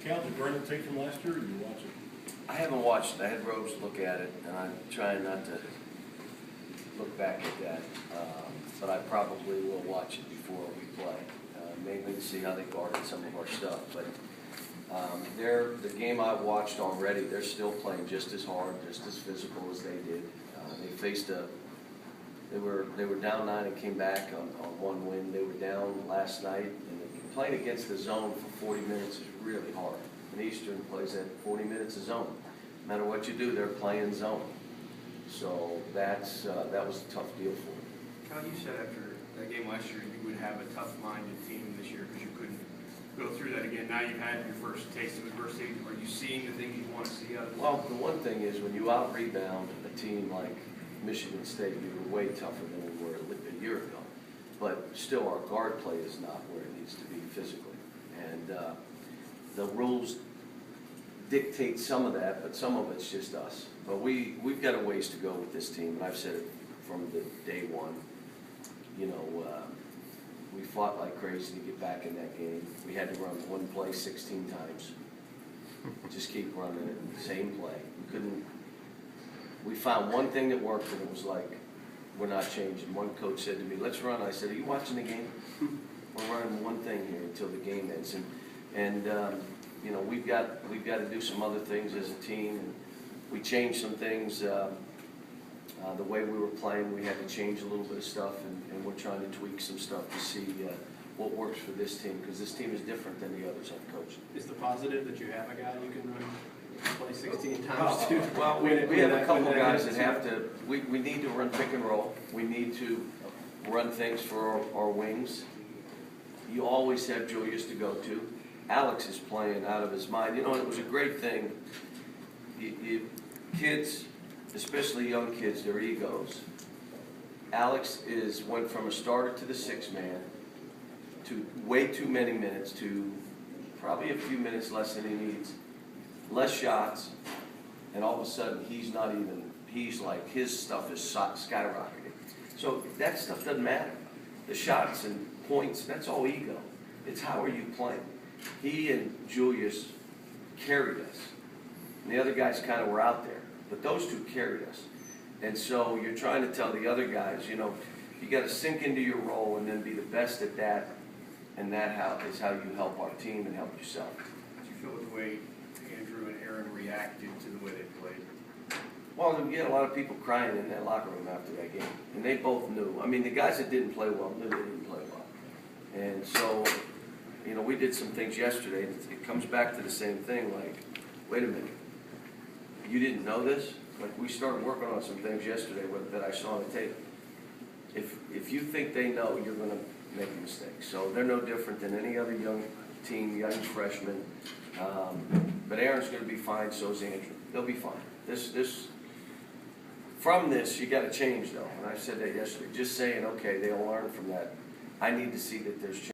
Cal, did Brendan take from last year, or did you watch it? I haven't watched it. I had Rose look at it, and I'm trying not to look back at that. But I probably will watch it before we play, mainly to see how they guarded some of our stuff. But the game I've watched already, they're still playing just as hard, just as physical as they did. They were down 9 and came back on one win. They were down last night, and playing against the zone for 40 minutes is really hard. And Eastern plays at 40 minutes of zone. No matter what you do, they're playing zone. So that was a tough deal for them. Cal, you said after that game last year you would have a tough-minded team this year because you couldn't go through that again. Now you've had your first taste of adversity. Are you seeing the things you want to see out of it? Well, the one thing is when you out-rebound a team like Michigan State, you were way tougher than we were a year ago. But still, our guard play is not where it needs to be physically. And the rules dictate some of that, but some of it's just us. But we've got a ways to go with this team, and I've said it from the day one. You know, we fought like crazy to get back in that game. We had to run one play 16 times. Just keep running it, same play. We found one thing that worked, and it was like, we're not changing. One coach said to me, let's run. I said, are you watching the game? We're running one thing here until the game ends. And you know, we've got to do some other things as a team. And we changed some things. The way we were playing, we had to change a little bit of stuff, and we're trying to tweak some stuff to see what works for this team, because this team is different than the others I've coached. Is the positive that you have a guy you can play 16 times to? Well, we have a couple guys that have to. We need to run pick and roll. We need to run things for our wings. You always have Julius to go to. Alex is playing out of his mind. You know, it was a great thing. Kids, especially young kids, their egos. Alex went from a starter to the sixth man to way too many minutes to probably a few minutes less than he needs, less shots, and all of a sudden he's like, his stuff is skyrocketing. So that stuff doesn't matter. The shots and points, that's all ego. It's how are you playing. He and Julius carried us. And the other guys kind of were out there, but those two carried us. And so you're trying to tell the other guys, you know, you got to sink into your role and then be the best at that, and that is how you help our team and help yourself. Did you feel the way Andrew and Aaron reacted to the way they played? Well, we had a lot of people crying in that locker room after that game, and they both knew. I mean, the guys that didn't play well knew they didn't play well. And so, you know, we did some things yesterday, and it comes back to the same thing, like, wait a minute, you didn't know this? Like, we started working on some things yesterday that I saw on the tape. If you think they know, you're going to make a mistake. So they're no different than any other young team, young freshman. But Aaron's going to be fine, so is Andrew. They'll be fine. From this, you got to change, though. And I said that yesterday. Just saying, okay, they'll learn from that. I need to see that there's change.